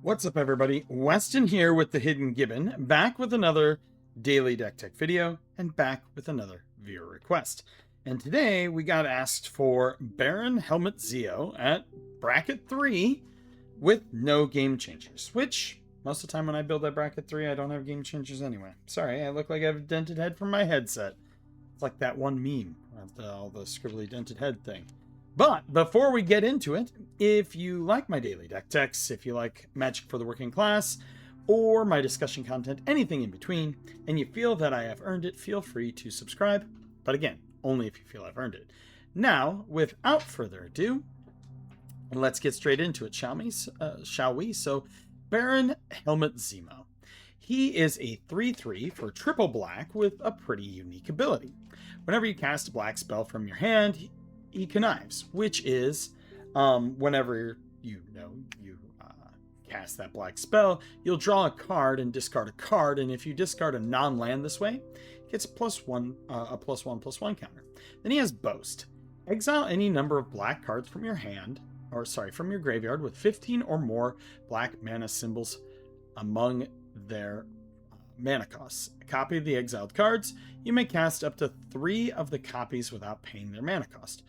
What's up, everybody? Weston here with the Hidden Gibbon, back with another daily deck tech video and back with another viewer request. And today we got asked for Baron Helmut Zeo at bracket 3 with no game changers, which most of the time when I build that bracket 3, I don't have game changers anyway. Sorry, I look like I have a dented head from my headset. It's like that one meme of all the scribbly dented head thing. But before we get into it, if you like my daily deck techs, if you like Magic for the Working Class, or my discussion content, anything in between, and you feel that I have earned it, feel free to subscribe. But again, only if you feel I've earned it. Now, without further ado, let's get straight into it, shall we? So, Baron Helmut Zemo. He is a 3/3 for triple black with a pretty unique ability. Whenever you cast a black spell from your hand, he connives, which is whenever you cast that black spell, you'll draw a card and discard a card, and if you discard a non-land this way, it gets a +1/+1/+1 counter. Then he has Boast. Exile any number of black cards from your from your graveyard with 15 or more black mana symbols among their mana costs. A copy of the exiled cards, you may cast up to 3 of the copies without paying their mana cost.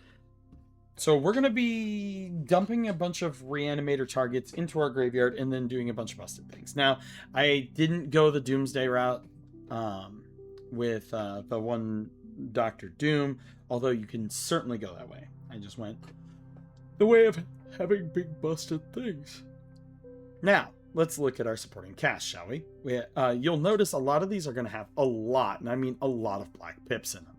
So we're going to be dumping a bunch of Reanimator targets into our graveyard and then doing a bunch of busted things. Now, I didn't go the Doomsday route with the one Dr. Doom, although you can certainly go that way. I just went the way of having big busted things. Now, let's look at our supporting cast, shall we? You'll notice a lot of these are going to have a lot, and I mean a lot of black pips in them.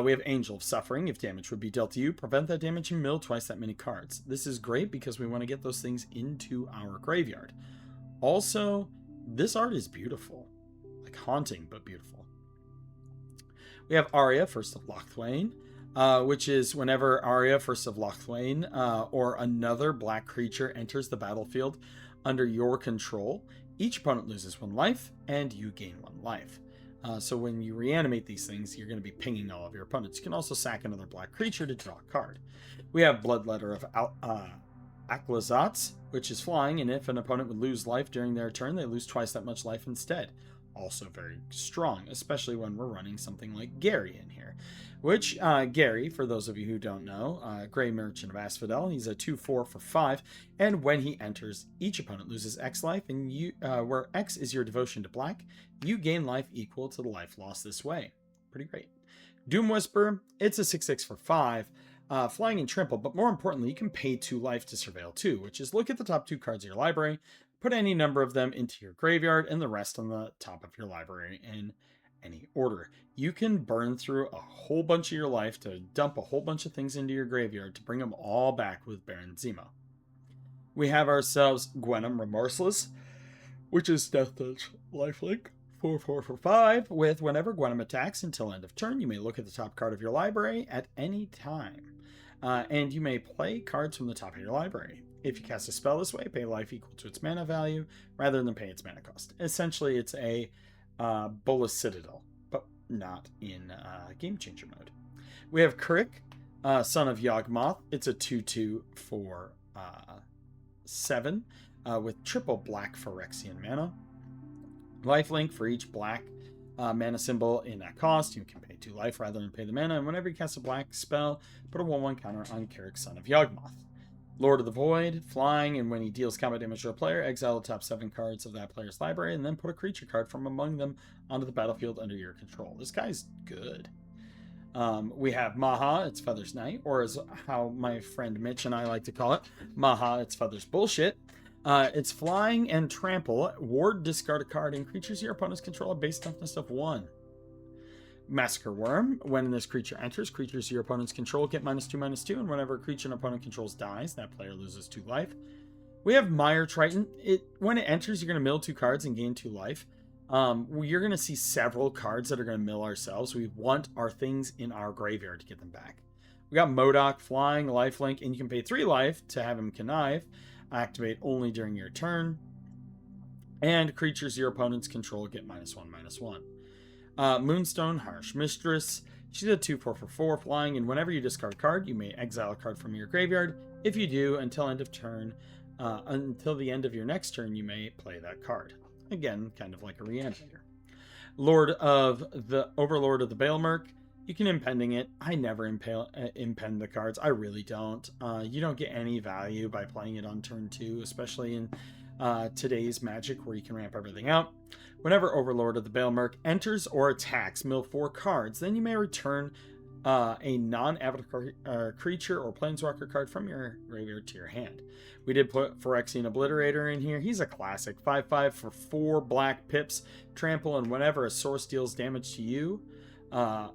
We have Angel of Suffering. If damage would be dealt to you, prevent that damage and mill twice that many cards. This is great because we want to get those things into our graveyard. Also, this art is beautiful. Like haunting, but beautiful. We have Aria, First of Locthwain, which is whenever Aria, First of Locthwain, or another black creature enters the battlefield under your control, each opponent loses 1 life, and you gain 1 life. So when you reanimate these things, you're going to be pinging all of your opponents. You can also sack another black creature to draw a card. We have Bloodletter of Aklazatz, which is flying, and if an opponent would lose life during their turn, they lose twice that much life instead. Also very strong, especially when we're running something like Gary in here. Which, Gary, for those of you who don't know, Grey Merchant of Asphodel, he's a 2/4 for 5, and when he enters, each opponent loses X life, and you, where X is your devotion to black, you gain life equal to the life lost this way. Pretty great. Doom Whisper, it's a 6/6 for 5, flying and trample, but more importantly, you can pay 2 life to Surveil 2, which is look at the top 2 cards of your library, put any number of them into your graveyard, and the rest on the top of your library in any order. You can burn through a whole bunch of your life to dump a whole bunch of things into your graveyard to bring them all back with Baron Zemo. We have ourselves Gwenom Remorseless, which is Death Touch lifelink, 4/4 for 5, with whenever Gwenom attacks until end of turn, you may look at the top card of your library at any time. And you may play cards from the top of your library. If you cast a spell this way, pay life equal to its mana value rather than pay its mana cost. Essentially, it's a Bolas Citadel, but not in Game Changer mode. We have Kurik, Son of Yawgmoth. It's a 2/2 for 7 with triple black Phyrexian mana. Lifelink for each black mana symbol in that cost. You can pay 2 life rather than pay the mana, and whenever you cast a black spell, put a 1/1 counter on Kurik, Son of Yawgmoth. Lord of the Void, flying, and when he deals combat damage to a player, exile the top 7 cards of that player's library, and then put a creature card from among them onto the battlefield under your control. This guy's good. We have Maha, it's Feathers Knight, or as how my friend Mitch and I like to call it, Maha, it's Feathers Bullshit. It's flying and trample, ward, discard a card, and creatures your opponents control a base toughness of 1. Massacre Worm, when this creature enters, creatures your opponents control get -2/-2, and whenever a creature an opponent controls dies, that player loses 2 life. We have Mire Triton. When it enters, you're going to mill 2 cards and gain 2 life. You're going to see several cards that are going to mill ourselves. We want our things in our graveyard to get them back. We got Modok, flying, lifelink, and you can pay 3 life to have him connive. Activate only during your turn. And creatures your opponents control get -1/-1. Moonstone, Harsh Mistress. She's a 2/4 for 4 flying, and whenever you discard a card, you may exile a card from your graveyard. If you do, until end of turn, Until the end of your next turn, you may play that card. Again, kind of like a Reanimator. Overlord of the Baelmerk. You can impending it. I never impend the cards. I really don't. You don't get any value by playing it on turn 2, especially in today's Magic where you can ramp everything out. Whenever Overlord of the Baelmerk enters or attacks, mill 4 cards. Then you may return a non-avatar creature or planeswalker card from your graveyard to your hand. We did put Phyrexian Obliterator in here. He's a classic. 5/5 for 4 black pips, trample, and whenever a source deals damage to you, to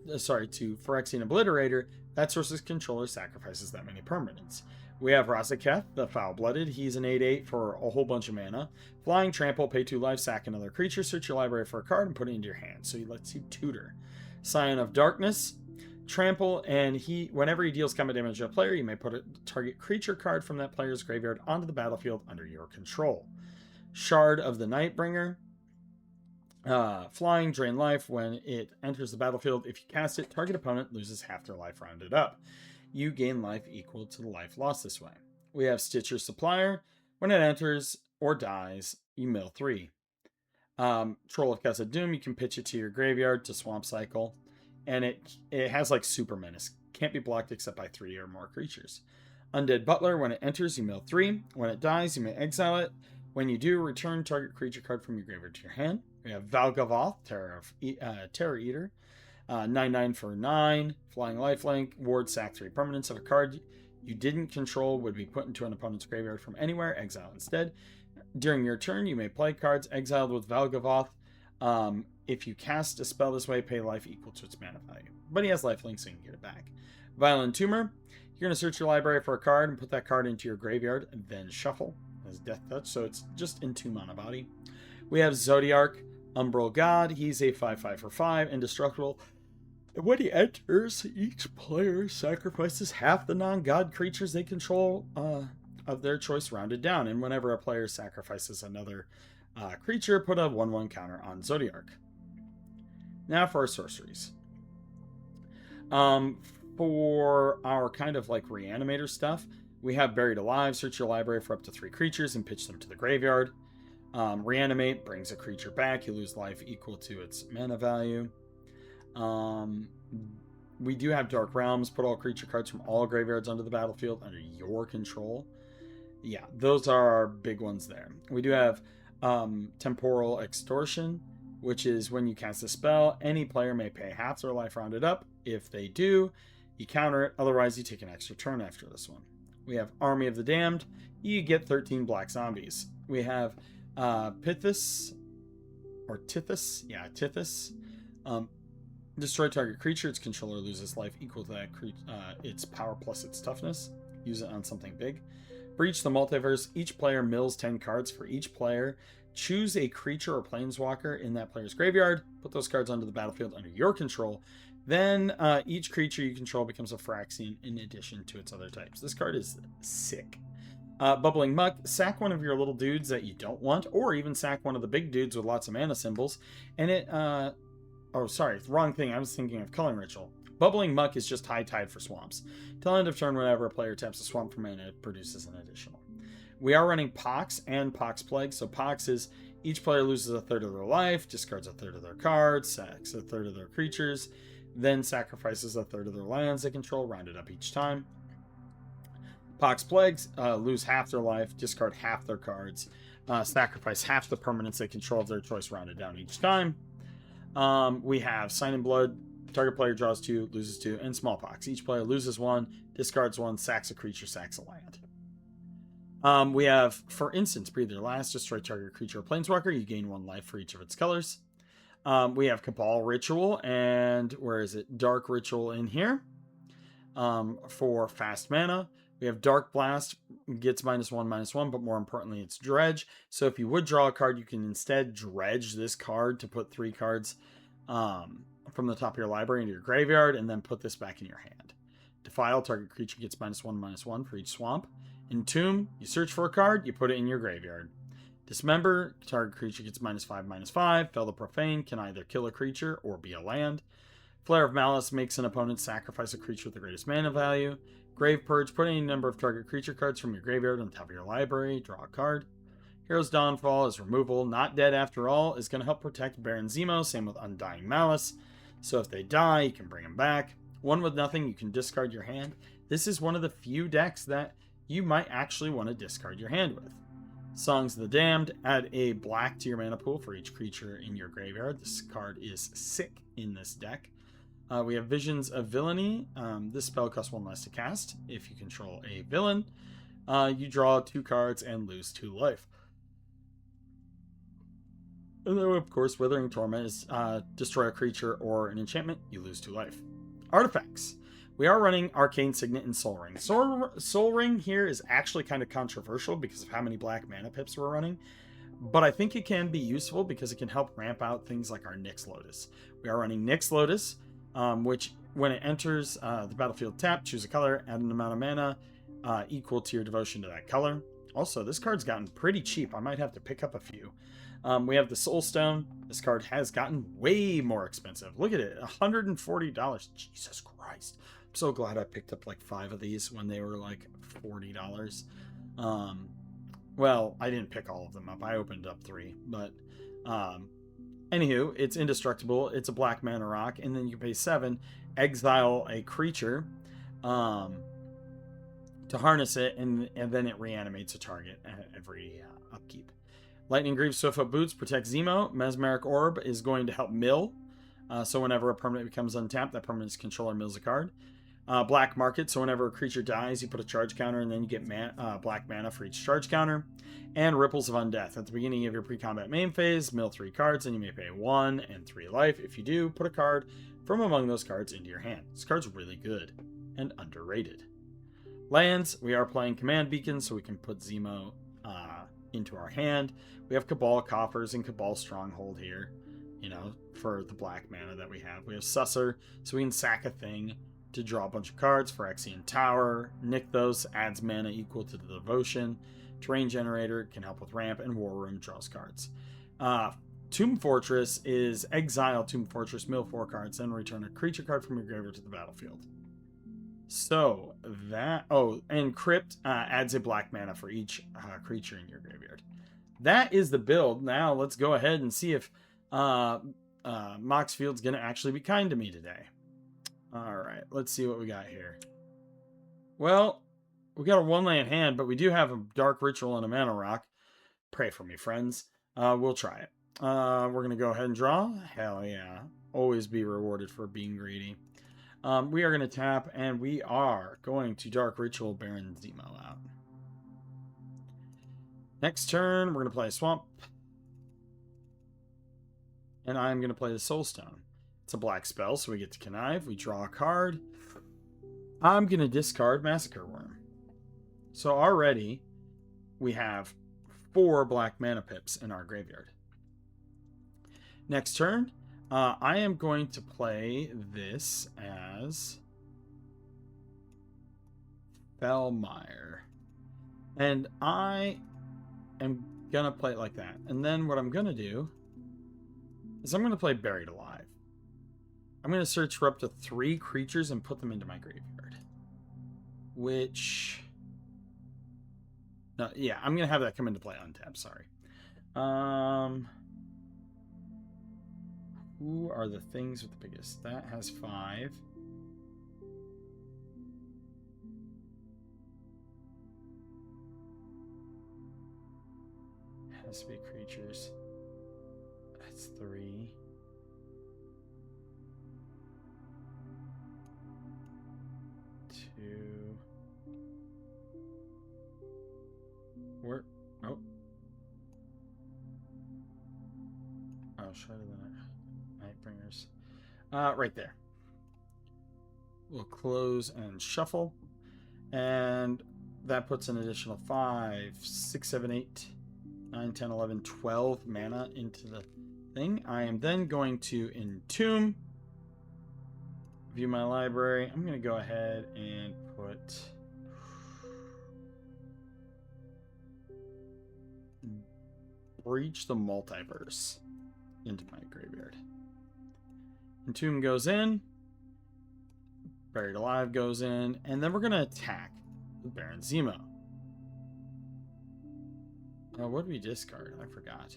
Phyrexian Obliterator, that source's controller sacrifices that many permanents. We have Razaketh, the Foul-Blooded. He's an 8/8 for a whole bunch of mana. Flying, trample, pay 2 life, sack another creature, search your library for a card, and put it into your hand. So he lets you tutor. Scion of Darkness, trample, and whenever he deals combat damage to a player, you may put a target creature card from that player's graveyard onto the battlefield under your control. Shard of the Nightbringer, flying, drain life. When it enters the battlefield, if you cast it, target opponent loses half their life rounded up. You gain life equal to the life lost this way. We have Stitcher Supplier. When it enters or dies, you mill 3. Troll of Casa Doom, you can pitch it to your graveyard to swamp cycle, and it has like super menace. Can't be blocked except by 3 or more creatures. Undead Butler, when it enters, you mill 3. When it dies, you may exile it. When you do, return target creature card from your graveyard to your hand. We have Valgavoth, Terror Eater. 9/9 for 9. Flying Lifelink. Ward, sack 3 permanents of a card you didn't control would be put into an opponent's graveyard from anywhere. Exile instead. During your turn, you may play cards exiled with Valgavoth. If you cast a spell this way, pay life equal to its mana value. But he has lifelink, so you can get it back. Violent Tumor. You're going to search your library for a card and put that card into your graveyard, and then shuffle as Death Touch, so it's just Entomb on a body. We have Zodiark, Umbral God. He's a 5/5 for 5, indestructible. And when he enters, each player sacrifices half the non-god creatures they control of their choice rounded down. And whenever a player sacrifices another creature, put a 1/1 counter on Zodiark. Now for our sorceries. For our kind of like Reanimator stuff, we have Buried Alive. Search your library for up to 3 creatures and pitch them to the graveyard. Reanimate brings a creature back. You lose life equal to its mana value. We do have Dark Realms. Put all creature cards from all graveyards onto the battlefield under your control. Yeah, those are our big ones there. We do have Temporal Extortion, which is when you cast a spell, any player may pay half their life rounded up. If they do, you counter it. Otherwise, you take an extra turn after this one. We have Army of the Damned. You get 13 black zombies. We have Tithys. Destroy target creature. Its controller loses life equal to that its power plus its toughness. Use it on something big. Breach the Multiverse. Each player mills 10 cards for each player. Choose a creature or planeswalker in that player's graveyard. Put those cards onto the battlefield under your control. Then each creature you control becomes a Phyrexian in addition to its other types. This card is sick. Bubbling Muck. Sack one of your little dudes that you don't want, or even sack one of the big dudes with lots of mana symbols. And it... oh, sorry. Wrong thing. I was thinking of Culling Ritual. Bubbling Muck is just High Tide for swamps. Till end of turn, whenever a player taps a swamp for mana, it produces an additional. We are running Pox and Pox Plague. So Pox is each player loses a third of their life, discards a third of their cards, sacks a third of their creatures, then sacrifices a third of their lands they control, rounded up each time. Pox Plagues lose half their life, discard half their cards, sacrifice half the permanents they control of their choice, rounded down each time. We have Sign in Blood. Target player draws 2, loses 2, and Smallpox. Each player loses 1, discards 1, sacks a creature, sacks a land. We have, for instance, Breathe Your Last. Destroy target creature or planeswalker. You gain 1 life for each of its colors. We have Cabal Ritual, and where is it? Dark Ritual in here for fast mana. We have Dark Blast, gets -1/-1, but more importantly, it's Dredge. So if you would draw a card, you can instead dredge this card to put 3 cards from the top of your library into your graveyard, and then put this back in your hand. Defile, target creature gets -1/-1 for each swamp. Entomb, you search for a card, you put it in your graveyard. Dismember, target creature gets -5/-5. Fel the Profane can either kill a creature or be a land. Flare of Malice makes an opponent sacrifice a creature with the greatest mana value. Grave Purge, put any number of target creature cards from your graveyard on top of your library, draw a card. Hero's Downfall is removal. Not Dead After All is going to help protect Baron Zemo, same with Undying Malice. So if they die, you can bring them back. 1 with nothing, you can discard your hand. This is one of the few decks that you might actually want to discard your hand with. Songs of the Damned, add a black to your mana pool for each creature in your graveyard. This card is sick in this deck. We have Visions of Villainy. This spell costs 1 less to cast. If you control a villain, you draw 2 cards and lose 2 life. And then, of course, Withering Torment is destroy a creature or an enchantment, you lose 2 life. Artifacts. We are running Arcane Signet and Soul Ring. Soul Ring here is actually kind of controversial because of how many black mana pips we're running. But I think it can be useful because it can help ramp out things like our Nyx Lotus. We are running Nyx Lotus, which when it enters the battlefield tap, choose a color, add an amount of mana equal to your devotion to that color. Also, this card's gotten pretty cheap. I might have to pick up a few. We have the Soul Stone. This card has gotten way more expensive. Look at it, $140. Jesus Christ. I'm so glad I picked up like 5 of these when they were like $40. Well, I didn't pick all of them up. I opened up 3, but anywho, it's indestructible. It's a black mana rock, and then you pay 7, exile a creature to harness it, and then it reanimates a target at every upkeep. Lightning Greaves Swiftfoot Boots protect Zemo. Mesmeric Orb is going to help mill. So whenever a permanent becomes untapped, that permanent's controller mills a card. Black Market, so whenever a creature dies, you put a charge counter, and then you get black mana for each charge counter. And Ripples of Undeath. At the beginning of your pre-combat main phase, mill 3 cards, and you may pay 1 and 3 life. If you do, put a card from among those cards into your hand. This card's really good and underrated. Lands, we are playing Command Beacon, so we can put Zemo into our hand. We have Cabal Coffers and Cabal Stronghold here, you know, for the black mana that we have. We have Susser, so we can sack a thing to draw a bunch of cards. Phyrexian Tower, Nykthos adds mana equal to the devotion. Terrain Generator can help with ramp, and War Room draws cards. Tomb Fortress is exile Tomb Fortress, mill 4 cards, then return a creature card from your graveyard to the battlefield. So that, and Crypt adds a black mana for each creature in your graveyard. That is the build. Now let's go ahead and see if Moxfield's going to actually be kind to me today. All right, let's see what we got here. Well, we got a 1-land hand, but we do have a Dark Ritual and a Mana Rock. Pray for me, friends. We'll try it. We're going to go ahead and draw. Hell yeah. Always be rewarded for being greedy. We are going to tap, and we are going to Dark Ritual Baron Zemo out. Next turn, we're going to play a Swamp. And I'm going to play the Soul Stone. It's a black spell, so we get to connive. We draw a card. I'm going to discard Massacre Worm. So already, we have 4 black mana pips in our graveyard. Next turn, I am going to play this as Fellmire. And I am going to play it like that. And then what I'm going to do is I'm going to play Buried Alive. I'm going to search for up to 3 creatures and put them into my graveyard. Which... No, yeah, I'm going to have that come into play untapped, sorry. Who are the things with the biggest? That has 5. Has to be creatures. That's 3. Where? Oh. I'll show you the Nightbringers. Right there. We'll close and shuffle. And that puts an additional 5, 6, 7, 8, 9, 10, 11, 12 mana into the thing. I am then going to entomb. View my library. I'm going to go ahead and put... Breach the Multiverse into my graveyard. Entomb goes in. Buried Alive goes in, and then we're going to attack with Baron Zemo. What did we discard? I forgot.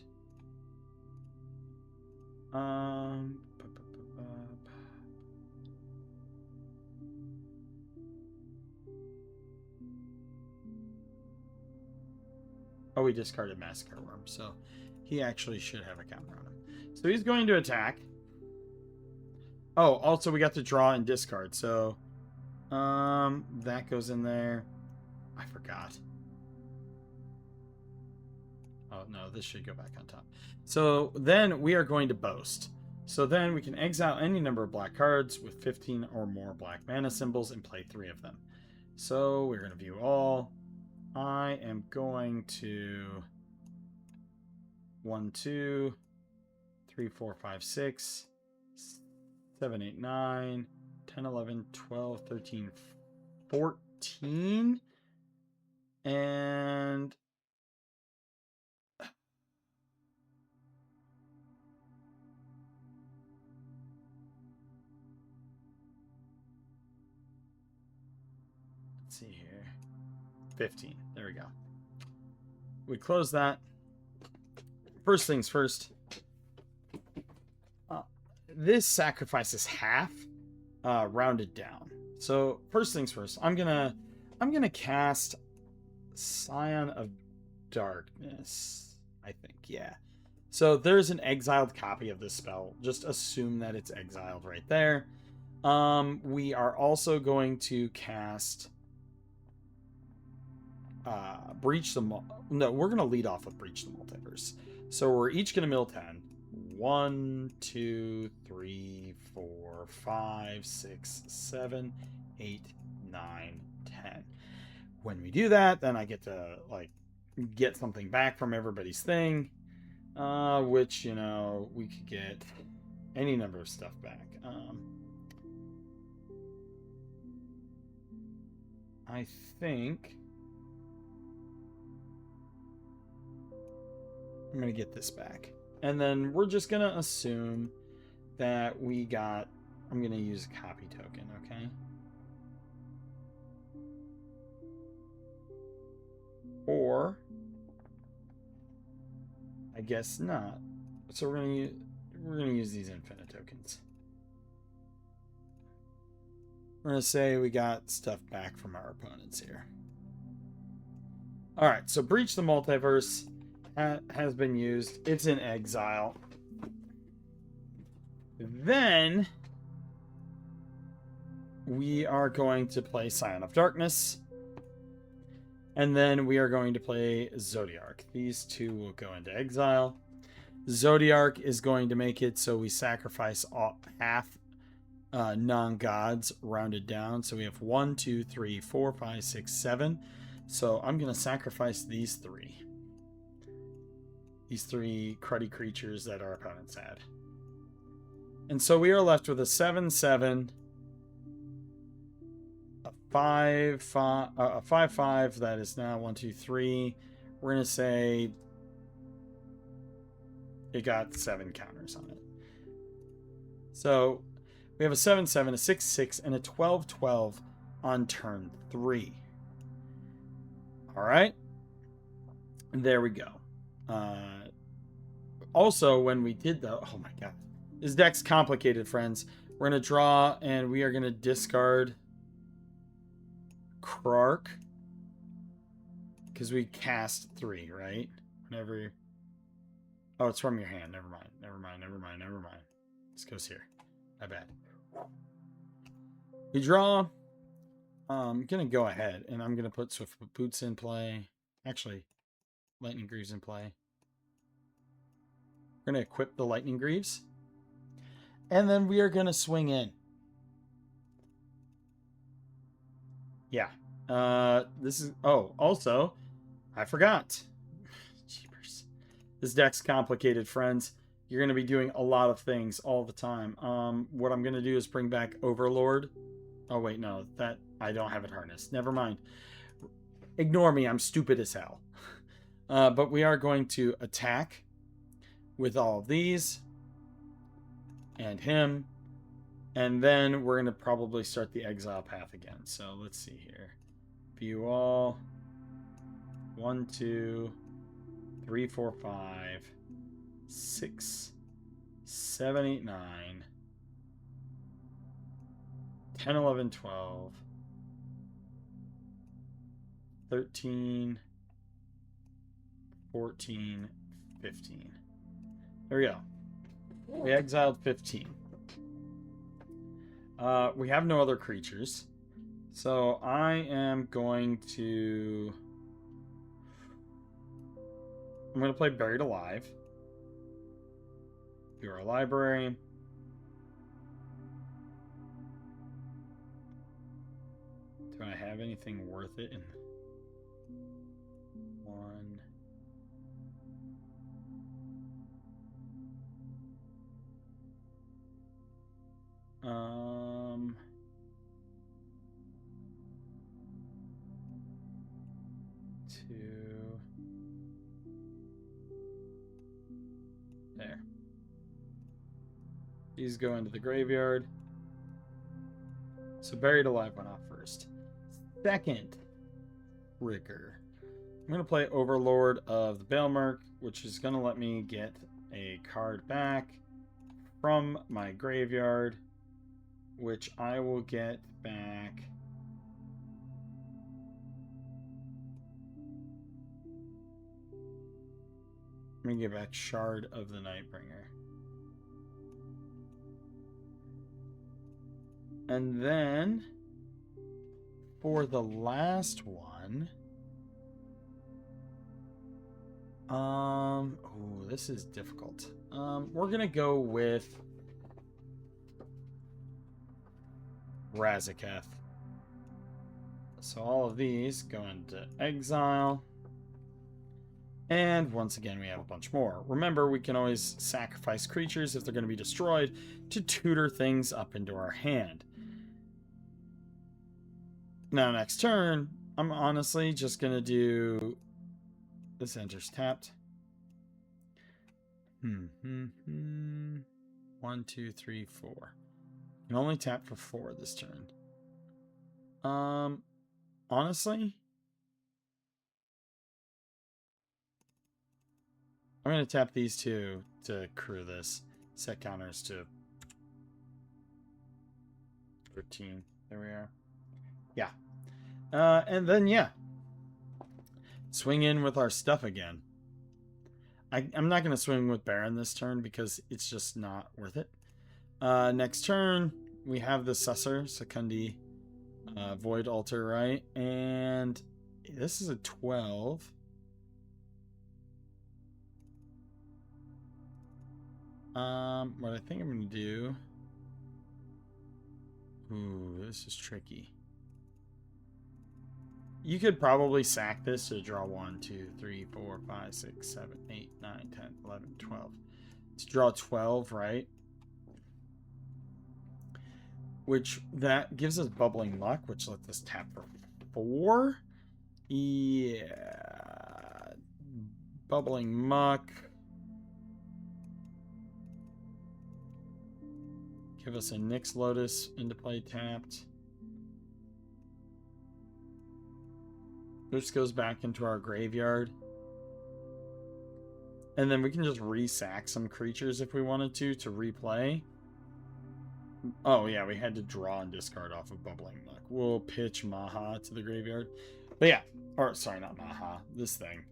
Oh, we discarded Massacre Worm, so he actually should have a counter on him. So he's going to attack. Oh, also we got to draw and discard, so that goes in there. I forgot. Oh no, this should go back on top. So then we are going to boast. So then we can exile any number of black cards with 15 or more black mana symbols and play 3 of them. So we're going to view all. I am going to 1, 2, 3, 4, 5, 6, 7, 8, 9, 10, 11, 12, 13, 14. And let's see here. 15. There we go. We close that. First things first. This sacrifices half, rounded down. So first things first. I'm gonna cast Scion of Darkness. I think, yeah. So there's an exiled copy of this spell. Just assume that it's exiled right there. We are also going to cast Breach the No, we're going to lead off with Breach the Multiverse. So we're each going to mill 10. 1, 2, 3, 4, 5, 6, 7, 8, 9, 10. When we do that, then I get to like get something back from everybody's thing, which, you know, we could get any number of stuff back. I think I'm going to get this back. And then we're just going to assume that we got... I'm going to use a copy token, okay? Or... I guess not. So we're going to use these infinite tokens. We're going to say we got stuff back from our opponents here. Alright, so Breach the Multiverse has been used. It's in exile. Then we are going to play Scion of Darkness. And then we are going to play Zodiarch. These two will go into exile. Zodiarch is going to make it so we sacrifice half non-gods rounded down. So we have 1, 2, 3, 4, 5, 6, 7. So I'm going to sacrifice these 3. These 3 cruddy creatures that our opponents had. And so we are left with a 7/7, a 5/5, a 5/5 that is now 1, 2, 3. We're going to say it got 7 counters on it. So we have a 7/7, a 6/6, and a 12/12 on turn 3. All right. There we go. Also, when we did the... Oh my god. This deck's complicated, friends. We're going to draw, and we are going to discard Krark. Because we cast 3, right? Whenever... Oh, it's from your hand. Never mind. Never mind. Never mind. Never mind. This goes here. My bad. We draw. I'm going to go ahead, and I'm going to put Swift Boots in play. Actually, Lightning Greaves in play. We're going to equip the Lightning Greaves. And then we are going to swing in. Yeah. This is... Oh, also, I forgot. Jeepers. This deck's complicated, friends. You're going to be doing a lot of things all the time. What I'm going to do is bring back Overlord. Oh, wait, no. That... I don't have it harnessed. Never mind. Ignore me. I'm stupid as hell. But we are going to attack with all of these. And him. And then we're going to probably start the exile path again. So let's see here. View all. 1, 2, 3, 4, 5, 6, 7, 8, 9, 10, 11, 12, 13, 14, 15. There we go. We exiled 15. We have no other creatures. So I am going to... I'm going to play Buried Alive. Do our library. Do I have anything worth it in... 1... Two. There. These go into the graveyard. So Buried Alive went off first. Second Ricker. I'm going to play Overlord of the Baelmerk, which is going to let me get a card back from my graveyard, which I will get back. I'm going to get back Shard of the Nightbringer. And then for the last one, oh, this is difficult. We're going to go with Razaketh. So all of these go into exile. And once again, we have a bunch more. Remember, we can always sacrifice creatures if they're going to be destroyed to tutor things up into our hand. Now, next turn, I'm honestly just going to do... This enters tapped. 1, 2, 3, 4. You can only tap for 4 this turn. Honestly, I'm going to tap these two to crew this. Set counters to 13. There we are. Yeah. And then, yeah. Swing in with our stuff again. I'm not going to swing with Baron this turn because it's just not worth it. Next turn, we have the Susser, Secundi, Void Altar, right? And this is a 12. What I think I'm going to do... Ooh, this is tricky. You could probably sack this to draw 1, 2, 3, 4, 5, 6, 7, 8, 9, 10, 11, 12. To draw 12, right? Which, that gives us Bubbling Muck, which lets us tap for 4. Yeah. Bubbling Muck. Give us a Nyx Lotus into play tapped. This goes back into our graveyard. And then we can just re-sack some creatures if we wanted to replay. Oh yeah, we had to draw and discard off of Bubbling Muck. We'll pitch Maha to the graveyard. But yeah, or sorry, not Maha, this thing.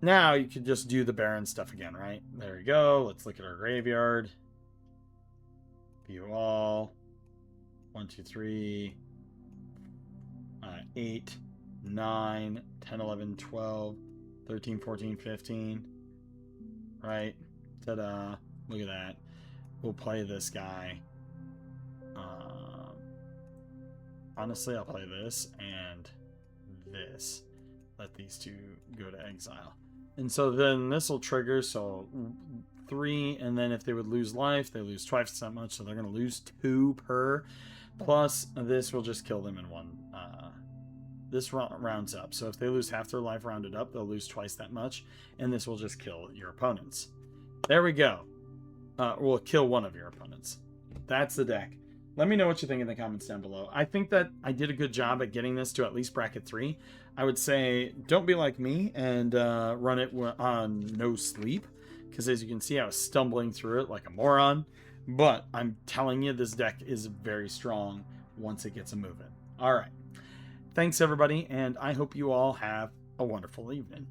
Now you could just do the Baron stuff again, right? There we go. Let's look at our graveyard. View all. 1, 2, 3. 8, 9, 10, 11, 12, 13, 14, 15. Right? Ta-da. Look at that. We'll play this guy. Honestly, I'll play this and this. Let these two go to exile. And so then this will trigger, so 3, and then if they would lose life, they lose twice that much, so they're going to lose 2 per. Plus, this will just kill them in 1. This rounds up. So if they lose half their life rounded up, they'll lose twice that much, and this will just kill your opponents. There we go. We'll kill one of your opponents. that's the deck. Let me know what you think in the comments down below. I think that I did a good job at getting this to at least bracket 3. I would say don't be like me and run it on no sleep, because as you can see, I was stumbling through it like a moron. But I'm telling you, this deck is very strong once it gets a move in. All right. Thanks, everybody, and I hope you all have a wonderful evening.